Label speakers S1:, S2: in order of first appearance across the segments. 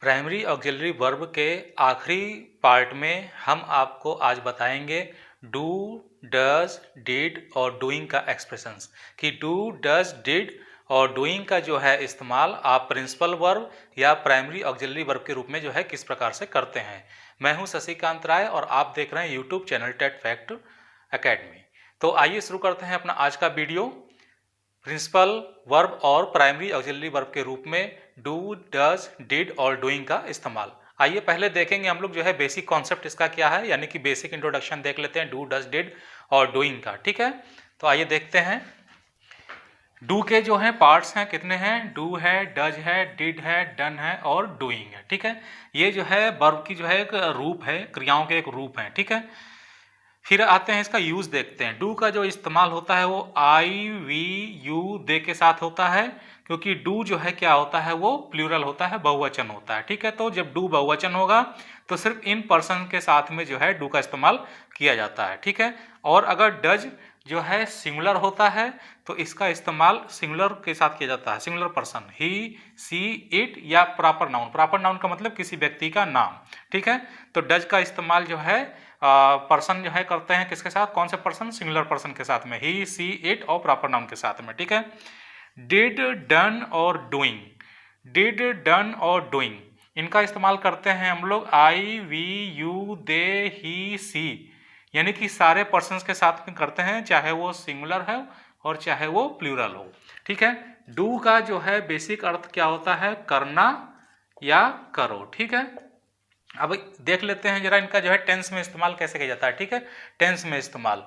S1: Primary auxiliary verb के आखिरी part में हम आपको आज बताएंगे डू, डज, डिड और डूइंग का एक्सप्रेशंस कि डू, डज, डिड और डूइंग का जो है इस्तेमाल आप प्रिंसिपल वर्ब या प्राइमरी ऑक्सिलरी वर्ब के रूप में जो है किस प्रकार से करते हैं। मैं हूं शशिकांत राय और आप देख रहे हैं YouTube channel TET fact academy. तो आइए शुरू करते हैं अपना आज का वीडियो प्रिंसिपल वर्ब और प्राइमरी ऑक्सिलरी वर्ब के रूप में डू, डज, डिड और डूइंग का इस्तेमाल। आइए पहले देखेंगे हम लोग जो है बेसिक कॉन्सेप्ट इसका क्या है, यानी कि बेसिक इंट्रोडक्शन देख लेते हैं डू, डज, डिड और डूइंग का। ठीक है, तो आइए देखते हैं। डू के जो है पार्ट्स हैं, कितने हैं? डू है, डज है, डिड है, डन है और डूइंग है। ठीक है, ये जो है वर्ब की जो है एक रूप है, क्रियाओं के एक रूप है। ठीक है, फिर आते हैं इसका यूज देखते हैं। डू का जो इस्तेमाल होता है वो आई, वी, यू, दे के साथ होता है, क्योंकि डू जो है क्या होता है, वो प्लूरल होता है, बहुवचन होता है। ठीक है, तो जब डू बहुवचन होगा तो सिर्फ इन पर्सन के साथ में जो है डू का इस्तेमाल किया जाता है। ठीक है, और अगर डज जो है सिंगुलर होता है तो इसका इस्तेमाल सिंगुलर के साथ किया जाता है, singular person, he, she, it या प्रॉपर नाउन। प्रॉपर नाउन का मतलब किसी व्यक्ति का नाम। ठीक है, तो डज का इस्तेमाल जो है पर्सन जो है करते हैं किसके साथ, कौन से पर्सन? सिंगुलर पर्सन के साथ में, ही, सी, इट और प्रॉपर नाउन के साथ में। ठीक है, डिड, डन और डूइंग, डिड, डन और डूइंग इनका इस्तेमाल करते हैं हम लोग आई, वी, यू, दे, ही, सी, यानी कि सारे पर्सन्स के साथ में करते हैं, चाहे वो सिंगुलर है और चाहे वो प्लूरल हो। ठीक है, डू का जो है बेसिक अर्थ क्या होता है? करना या करो। ठीक है, अब देख लेते हैं जरा इनका जो है टेंस में इस्तेमाल कैसे किया जाता है। ठीक है, टेंस में इस्तेमाल,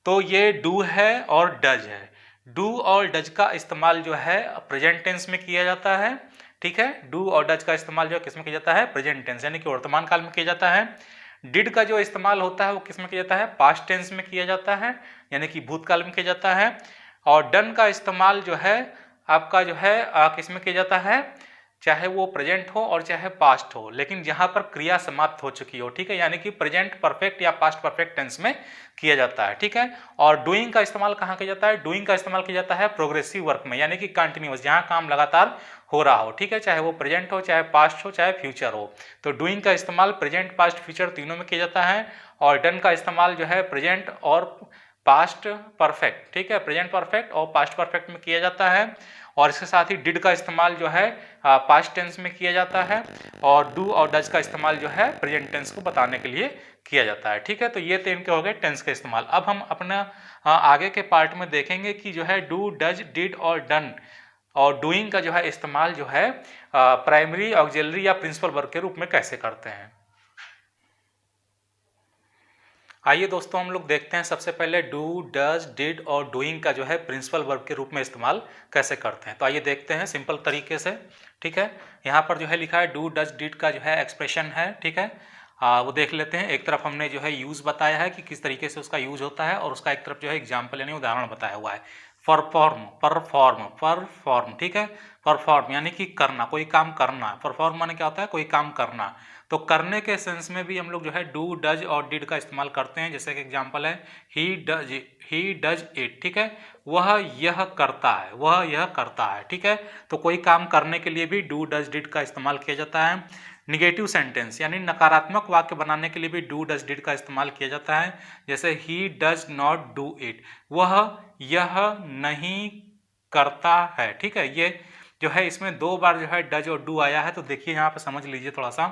S1: तो ये डू है और डज है। डू और डज का इस्तेमाल जो है प्रेजेंट टेंस में किया जाता है। ठीक है, डू और डज का इस्तेमाल जो है किस में किया जाता है? प्रेजेंट टेंस, यानी कि वर्तमान काल में किया जाता है। डिड का जो इस्तेमाल होता है वो किस में किया जाता है? पास्ट टेंस में किया जाता है, यानी कि भूतकाल में किया जाता है। और डन का इस्तेमाल जो है आपका जो है किस में किया जाता है? चाहे वो प्रेजेंट हो और चाहे पास्ट हो, लेकिन जहां पर क्रिया समाप्त हो चुकी हो। ठीक है, यानी कि प्रेजेंट परफेक्ट या पास्ट परफेक्ट टेंस में किया जाता है। ठीक है, और डूइंग का इस्तेमाल कहां किया जाता है? डूइंग का इस्तेमाल किया जाता है प्रोग्रेसिव वर्क में, यानी कि कंटिन्यूअस, जहां काम लगातार हो रहा हो। ठीक है, चाहे वो प्रेजेंट हो, चाहे पास्ट हो, चाहे फ्यूचर हो। तो डूइंग का इस्तेमाल प्रेजेंट, पास्ट, फ्यूचर तीनों में किया जाता है। और डन का इस्तेमाल जो है प्रेजेंट और पास्ट परफेक्ट, ठीक है, प्रेजेंट परफेक्ट और पास्ट परफेक्ट में किया जाता है। और इसके साथ ही डिड का इस्तेमाल जो है पास्ट टेंस में किया जाता है, और डू और डज का इस्तेमाल जो है प्रेजेंट टेंस को बताने के लिए किया जाता है। ठीक है, तो ये तो इनके हो गए टेंस के इस्तेमाल। अब हम अपना आगे के पार्ट में देखेंगे कि जो है डू, डज, डिड और डन और डूइंग का जो है इस्तेमाल जो है प्राइमरी ऑक्सिलरी या प्रिंसिपल वर्ब के रूप में कैसे करते हैं। आइए दोस्तों हम लोग देखते हैं सबसे पहले डू, डज, डिड और डूइंग का जो है प्रिंसिपल वर्ब के रूप में इस्तेमाल कैसे करते हैं। तो आइए देखते हैं सिंपल तरीके से। ठीक है, यहाँ पर जो है लिखा है डू, डज, डिड का जो है एक्सप्रेशन है। ठीक है, वो देख लेते हैं। एक तरफ हमने जो है यूज बताया है कि किस तरीके से उसका यूज होता है, और उसका एक तरफ जो है एग्जाम्पल यानी उदाहरण बताया हुआ है। Perform, perform, perform. ठीक है, परफॉर्म यानी कि करना, कोई काम करना। परफॉर्म माने क्या होता है? कोई काम करना। तो करने के सेंस में भी हम लोग जो है डू, डज और डिड का इस्तेमाल करते हैं। जैसे कि एग्जांपल है ही डज इट। ठीक है, वह यह करता है, वह यह करता है। ठीक है, तो कोई काम करने के लिए भी डू, डज, डिड का इस्तेमाल किया जाता है। निगेटिव सेंटेंस यानी नकारात्मक वाक्य बनाने के लिए भी डू, डज, डिड का इस्तेमाल किया जाता है। जैसे he does not do it, वह यह नहीं करता है। ठीक है, ये जो है इसमें दो बार जो है डज और डू आया है, तो देखिए यहाँ पे समझ लीजिए थोड़ा सा।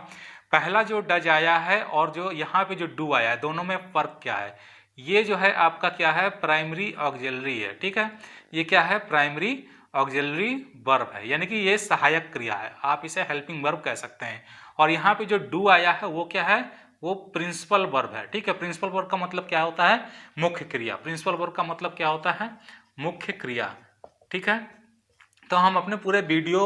S1: पहला जो डज आया है और जो यहाँ पे जो डू आया है, दोनों में फर्क क्या है? ये जो है आपका क्या है? प्राइमरी ऑक्सिलरी है। ठीक है, ये क्या है? प्राइमरी ऑक्सिलरी वर्ब है, यानी कि ये सहायक क्रिया है, आप इसे हेल्पिंग वर्ब कह सकते हैं। और यहाँ पे जो डू आया है वो क्या है? वो प्रिंसिपल वर्ब है। ठीक है, प्रिंसिपल वर्ब का मतलब क्या होता है? मुख्य क्रिया। प्रिंसिपल वर्ब का मतलब क्या होता है? मुख्य क्रिया। ठीक है, तो हम अपने पूरे वीडियो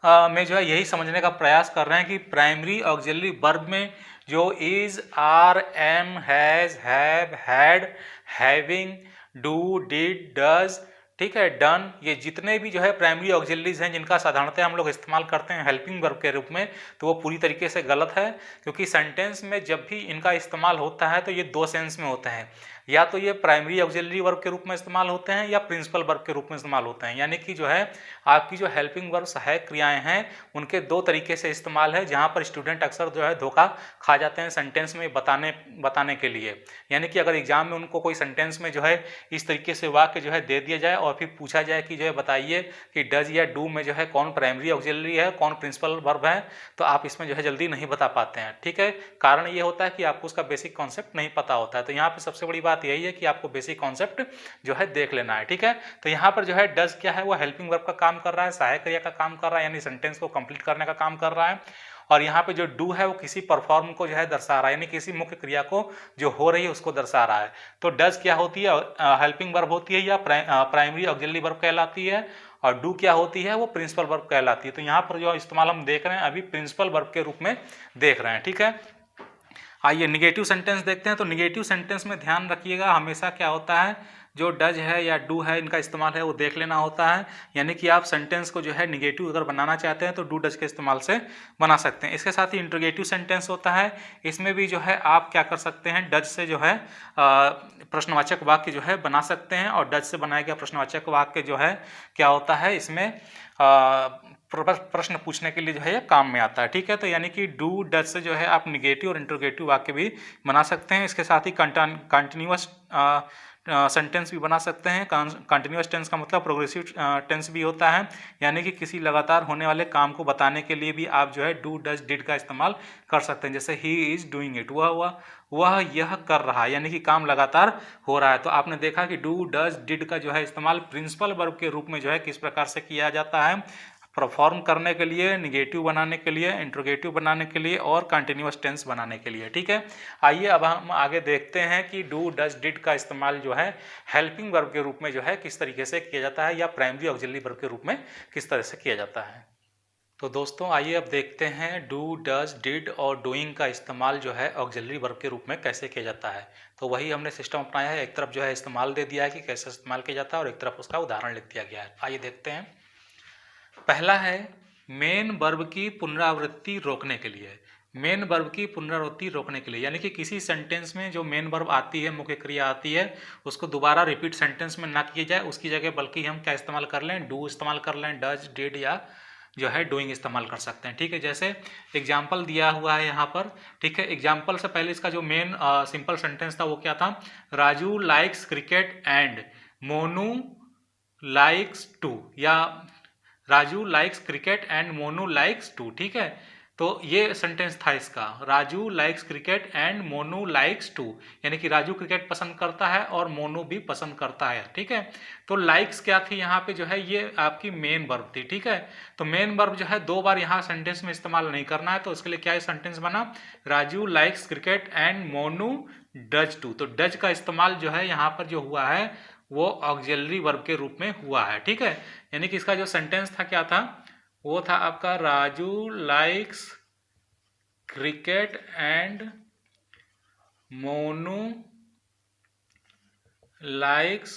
S1: में जो है यही समझने का प्रयास कर रहे हैं कि प्राइमरी ऑक्सिलरी वर्ब में जो is, are, am, has, have, had, having, do, did, does, ठीक है, डन, ये जितने भी जो है प्राइमरी ऑक्सिलरीज हैं जिनका साधारणतः हम लोग इस्तेमाल करते हैं हेल्पिंग वर्ब के रूप में, तो वो पूरी तरीके से गलत है। क्योंकि सेंटेंस में जब भी इनका इस्तेमाल होता है तो ये दो सेंस में होता है। या तो ये प्राइमरी ऑक्सिलरी वर्ब के रूप में इस्तेमाल होते हैं या प्रिंसिपल वर्ब के रूप में इस्तेमाल होते हैं। यानी कि जो है आपकी जो हेल्पिंग वर्ब सहायक क्रियाएं हैं उनके दो तरीके से इस्तेमाल है, जहाँ पर स्टूडेंट अक्सर जो है धोखा खा जाते हैं सेंटेंस में बताने के लिए। यानी कि अगर एग्जाम में उनको कोई सेंटेंस में जो है इस तरीके से वाक्य जो है दे दिया जाए और फिर पूछा जाए कि जो है बताइए कि डज या डू में जो है कौन प्राइमरी ऑक्सिलरी है कौन प्रिंसिपल वर्ब है, तो आप इसमें जो है जल्दी नहीं बता पाते हैं। ठीक है, कारण ये होता है कि आपको उसका बेसिक कॉन्सेप्ट नहीं पता होता है। तो यहाँ पे सबसे बड़ी बात यही है कि आपको बेसिक कॉन्सेप्ट जो है देख लेना है। ठीक है, तो यहाँ पर जो है डज क्या है, वो हेल्पिंग वर्ब का काम कर रहा है, सहायक क्रिया का काम कर रहा है, यानी सेंटेंस को कंप्लीट करने का काम कर रहा है। और यहाँ पे जो डू है वो किसी परफॉर्म को जो है दर्शा रहा है, यानी किसी मुख्य क्रिया को जो हो रही है उसको दर्शा रहा है। तो डज क्या होती है, हेल्पिंग वर्ब होती है या प्राइमरी ऑक्सिलरी वर्ब कहलाती है, और डू क्या होती है, वो प्रिंसिपल वर्ब कहलाती है। तो यहाँ पर जो इस्तेमाल हम देख रहे हैं अभी प्रिंसिपल वर्ब के रूप में देख रहे हैं। ठीक है, आइए निगेटिव सेंटेंस देखते हैं। तो निगेटिव सेंटेंस में ध्यान रखिएगा, हमेशा क्या होता है जो डज है या डू है इनका इस्तेमाल है वो देख लेना होता है। यानी कि आप सेंटेंस को जो है निगेटिव अगर बनाना चाहते हैं तो डू डज के इस्तेमाल से बना सकते हैं। इसके साथ ही इंट्रोगेटिव सेंटेंस होता है, इसमें भी जो है आप क्या कर सकते हैं, डज से जो है प्रश्नवाचक वाक्य जो है बना सकते हैं, और डज से बनाया गया प्रश्नवाचक वाक्य जो है क्या होता है, इसमें प्रश्न पूछने के लिए जो है ये काम में आता है। ठीक है, तो यानी कि डू डज से जो है आप निगेटिव और इंट्रोगेटिव वाक्य भी बना सकते हैं। इसके साथ ही कंटिन्यूअस सेंटेंस भी बना सकते हैं। कंटिन्यूअस टेंस का मतलब प्रोग्रेसिव टेंस भी होता है, यानी कि किसी लगातार होने वाले काम को बताने के लिए भी आप जो है डू डज डिड का इस्तेमाल कर सकते हैं। जैसे ही इज डूइंग इट, वह यह कर रहा है, यानी कि काम लगातार हो रहा है। तो आपने देखा कि डू डज डिड का जो है इस्तेमाल प्रिंसिपल वर्ब के रूप में जो है किस प्रकार से किया जाता है, परफॉर्म करने के लिए, निगेटिव बनाने के लिए, इंट्रोगेटिव बनाने के लिए और कंटिन्यूअस टेंस बनाने के लिए। ठीक है, आइए अब हम आगे देखते हैं कि डू डज डिड का इस्तेमाल जो है हेल्पिंग वर्ब के रूप में जो है किस तरीके से किया जाता है, या प्राइमरी ऑक्सिलरी वर्ब के रूप में किस तरह से किया जाता है। तो दोस्तों आइए अब देखते हैं डू डज डिड और डूइंग का इस्तेमाल जो है ऑक्सिलरी वर्ब के रूप में कैसे किया जाता है। तो वही हमने सिस्टम अपनाया है, एक तरफ जो है इस्तेमाल दे दिया है कि कैसे इस्तेमाल किया जाता है और एक तरफ उसका उदाहरण लिख दिया गया है। आइए देखते हैं। पहला है मेन वर्ब की पुनरावृत्ति रोकने के लिए। मेन वर्ब की पुनरावृत्ति रोकने के लिए, यानी कि किसी सेंटेंस में जो मेन वर्ब आती है, मुख्य क्रिया आती है, उसको दोबारा रिपीट सेंटेंस में ना किया जाए, उसकी जगह बल्कि हम क्या इस्तेमाल कर लें, डू इस्तेमाल कर लें, डज डिड या जो है डूइंग इस्तेमाल कर सकते हैं। ठीक है, जैसे एग्जाम्पल दिया हुआ है यहाँ पर। ठीक है, एग्जाम्पल से पहले इसका जो मेन सिंपल सेंटेंस था वो क्या था, Raju likes cricket and Monu likes too, या Raju likes cricket and Monu likes too. ठीक है, तो ये सेंटेंस था इसका, Raju likes cricket and Monu likes too, यानी कि राजू क्रिकेट पसंद करता है और मोनू भी पसंद करता है। ठीक है, तो लाइक्स क्या थी यहाँ पे, जो है ये आपकी मेन वर्ब थी। ठीक है, तो मेन वर्ब जो है दो बार यहाँ सेंटेंस में इस्तेमाल नहीं करना है, तो इसके लिए क्या है सेंटेंस बना, Raju likes cricket and Monu does too. तो डज का इस्तेमाल जो है यहाँ पर जो हुआ है वो ऑक्सिलरी वर्ब के रूप में हुआ है। ठीक है, यानी कि इसका जो सेंटेंस था क्या था, वो था आपका Raju likes cricket and Monu likes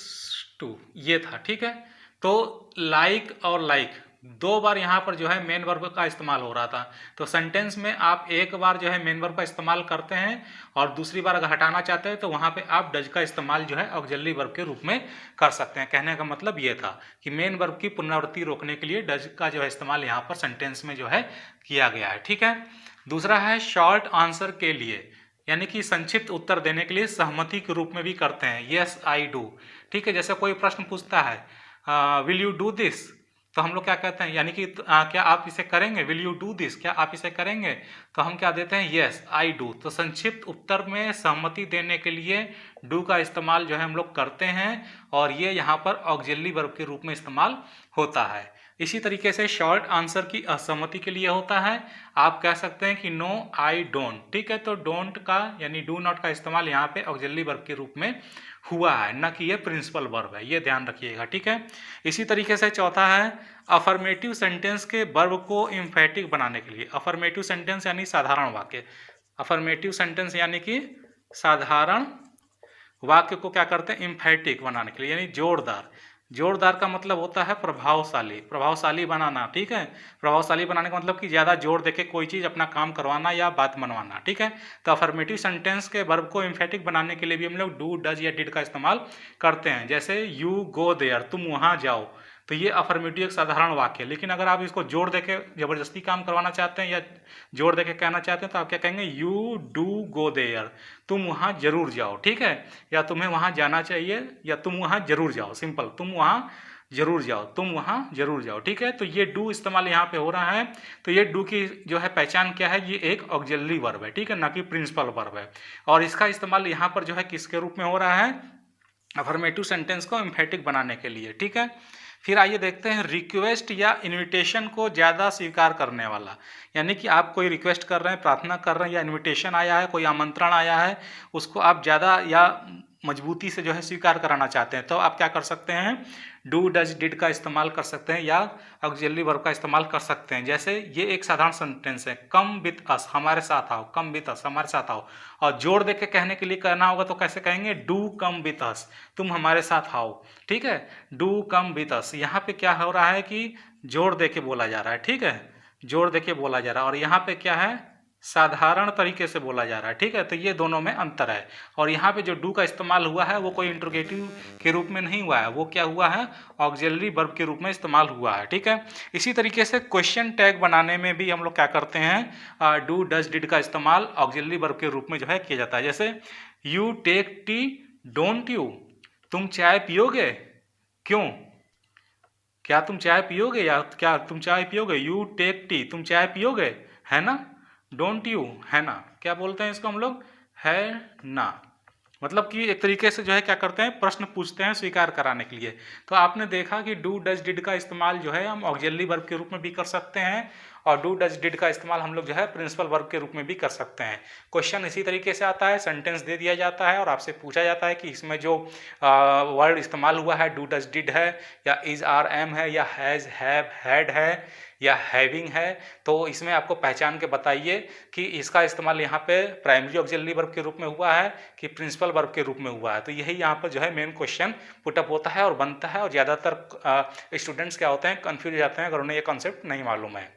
S1: too, ये था। ठीक है, तो लाइक और लाइक दो बार यहाँ पर जो है मेन वर्ब का इस्तेमाल हो रहा था। तो सेंटेंस में आप एक बार जो है मेन वर्ब का इस्तेमाल करते हैं और दूसरी बार अगर हटाना चाहते हैं तो वहाँ पे आप डज का इस्तेमाल जो है ऑक्सिलरी वर्ब के रूप में कर सकते हैं। कहने का मतलब ये था कि मेन वर्ब की पुनरावृत्ति रोकने के लिए डज का जो है इस्तेमाल यहाँ पर सेंटेंस में जो है किया गया है। ठीक है, दूसरा है शॉर्ट आंसर के लिए, यानी कि संक्षिप्त उत्तर देने के लिए सहमति के रूप में भी करते हैं, यस आई डू। ठीक है, जैसे कोई प्रश्न पूछता है विल यू डू दिस, तो हम लोग क्या कहते हैं, यानी कि क्या आप इसे करेंगे, विल यू डू दिस, क्या आप इसे करेंगे, तो हम क्या देते हैं, यस आई डू। तो संक्षिप्त उत्तर में सहमति देने के लिए डू का इस्तेमाल जो है हम लोग करते हैं, और ये यहाँ पर ऑक्सिलरी वर्ब के रूप में इस्तेमाल होता है। इसी तरीके से शॉर्ट आंसर की असहमति के लिए होता है, आप कह सकते हैं कि नो आई डोंट। ठीक है, तो डोंट का यानी डू नॉट का इस्तेमाल यहाँ पे ऑक्सिलरी वर्ब के रूप में हुआ है, न कि ये प्रिंसिपल वर्ब है, ये ध्यान रखिएगा। ठीक है, इसी तरीके से चौथा है अफर्मेटिव सेंटेंस के वर्ब को इम्फेटिक बनाने के लिए। अफर्मेटिव सेंटेंस यानी साधारण वाक्य, अफर्मेटिव सेंटेंस यानी कि साधारण वाक्य को क्या करते हैं, इम्फेटिक बनाने के लिए, यानी जोरदार। जोरदार का मतलब होता है प्रभावशाली, प्रभावशाली बनाना, ठीक है। प्रभावशाली बनाने का मतलब कि ज़्यादा जोर देके कोई चीज़ अपना काम करवाना या बात मनवाना, ठीक है। तो अफर्मेटिव सेंटेंस के वर्ब को एम्फेटिक बनाने के लिए भी हम लोग डू, डज या डिड का इस्तेमाल करते हैं। जैसे यू गो देयर, तुम वहाँ जाओ, तो ये अफर्मेटिव एक साधारण वाक्य है। लेकिन अगर आप इसको जोर देके ज़बरदस्ती काम करवाना चाहते हैं या जोर देके कहना चाहते हैं तो आप क्या कहेंगे, यू डू गो देयर, तुम वहाँ जरूर जाओ, ठीक है। या तुम्हें वहाँ जाना चाहिए, या तुम वहाँ जरूर जाओ, सिंपल, तुम वहाँ जरूर जाओ, तुम वहाँ जरूर जाओ, ठीक है। तो ये डू इस्तेमाल यहाँ पे हो रहा है। तो ये डू की जो है पहचान क्या है, ये एक ऑक्सिलरी वर्ब है, ठीक है, ना कि प्रिंसिपल वर्ब है। और इसका इस्तेमाल यहाँ पर जो है किसके रूप में हो रहा है, अफर्मेटिव सेंटेंस को एम्फेटिक बनाने के लिए, ठीक है। फिर आइए देखते हैं रिक्वेस्ट या इनविटेशन को ज़्यादा स्वीकार करने वाला, यानी कि आप कोई रिक्वेस्ट कर रहे हैं, प्रार्थना कर रहे हैं, या इनविटेशन आया है, कोई आमंत्रण आया है, उसको आप ज़्यादा या मजबूती से जो है स्वीकार कराना चाहते हैं, तो आप क्या कर सकते हैं, डू, डज, डिड का इस्तेमाल कर सकते हैं या ऑक्सिलरी वर्ब का इस्तेमाल कर सकते हैं। जैसे ये एक साधारण सेंटेंस है, कम विथ अस, हमारे साथ आओ, कम विथ अस, हमारे साथ आओ। और जोर देके कहने के लिए कहना होगा तो कैसे कहेंगे, डू कम विथ अस, तुम हमारे साथ आओ, ठीक है। डू कम विथ अस, यहाँ पे क्या हो रहा है कि जोर देके बोला जा रहा है, ठीक है, जोर देके बोला जा रहा है। और यहाँ पे क्या है, साधारण तरीके से बोला जा रहा है, ठीक है। तो ये दोनों में अंतर है। और यहाँ पे जो डू का इस्तेमाल हुआ है वो कोई इंट्रोगेटिव के रूप में नहीं हुआ है, वो क्या हुआ है, ऑक्सिलरी वर्ब के रूप में इस्तेमाल हुआ है, ठीक है। इसी तरीके से क्वेश्चन टैग बनाने में भी हम लोग क्या करते हैं, डू, डज, डिड का इस्तेमाल ऑक्सिलरी वर्ब के रूप में जो है किया जाता है। जैसे you take tea don't you, तुम चाय पियोगे, क्यों, क्या तुम चाय पियोगे, या क्या तुम चाय पियोगे, यू टेक टी, तुम चाय पियोगे, है ना, डोंट यू, है ना, क्या बोलते हैं इसको हम लोग, है ना। मतलब कि एक तरीके से जो है क्या करते हैं, प्रश्न पूछते हैं स्वीकार कराने के लिए। तो आपने देखा कि डू, डज, डिड का इस्तेमाल जो है हम ऑक्सिलरी वर्ब के रूप में भी कर सकते हैं, और डू, डज, डिड का इस्तेमाल हम लोग जो है प्रिंसिपल वर्ब के रूप में भी कर सकते हैं। क्वेश्चन इसी तरीके से आता है, सेंटेंस दे दिया जाता है और आपसे पूछा जाता है कि इसमें जो वर्ड इस्तेमाल हुआ है, डू, डज, डिड है, या इज, आर, एम है, या हैज़, हैव, हैड है, या हैविंग है। तो इसमें आपको पहचान के बताइए कि इसका इस्तेमाल यहाँ पे प्राइमरी ऑक्सिलरी वर्ब के रूप में हुआ है कि प्रिंसिपल वर्ब के रूप में हुआ है। तो यही यहाँ पर जो है मेन क्वेश्चन पुटअप होता है और बनता है। और ज़्यादातर स्टूडेंट्स क्या होते हैं, कन्फ्यूज हो जाते हैं अगर उन्हें ये कॉन्सेप्ट नहीं मालूम है।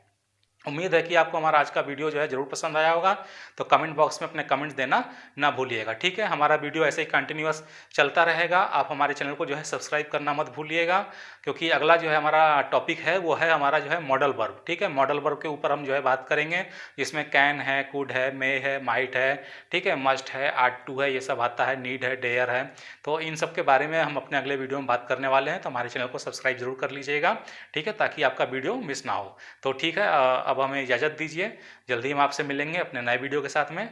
S1: उम्मीद है कि आपको हमारा आज का वीडियो जो है ज़रूर पसंद आया होगा। तो कमेंट बॉक्स में अपने कमेंट्स देना ना भूलिएगा, ठीक है। हमारा वीडियो ऐसे ही कंटिन्यूअस चलता रहेगा। आप हमारे चैनल को जो है सब्सक्राइब करना मत भूलिएगा, क्योंकि अगला जो है हमारा टॉपिक है वो है हमारा जो है मॉडल वर्ब, ठीक है। मॉडल वर्ब के ऊपर हम जो है बात करेंगे, जिसमें कैन है, कुड है, मे है, माइट है, ठीक है, मस्ट है, आट टू है, ये सब आता है, नीड है, डेयर है। तो इन सब के बारे में हम अपने अगले वीडियो में बात करने वाले हैं। तो हमारे चैनल को सब्सक्राइब जरूर कर लीजिएगा, ठीक है, ताकि आपका वीडियो मिस ना हो। तो ठीक है, अब हमें इजाज़त दीजिए। जल्दी हम आपसे मिलेंगे अपने नए वीडियो के साथ में।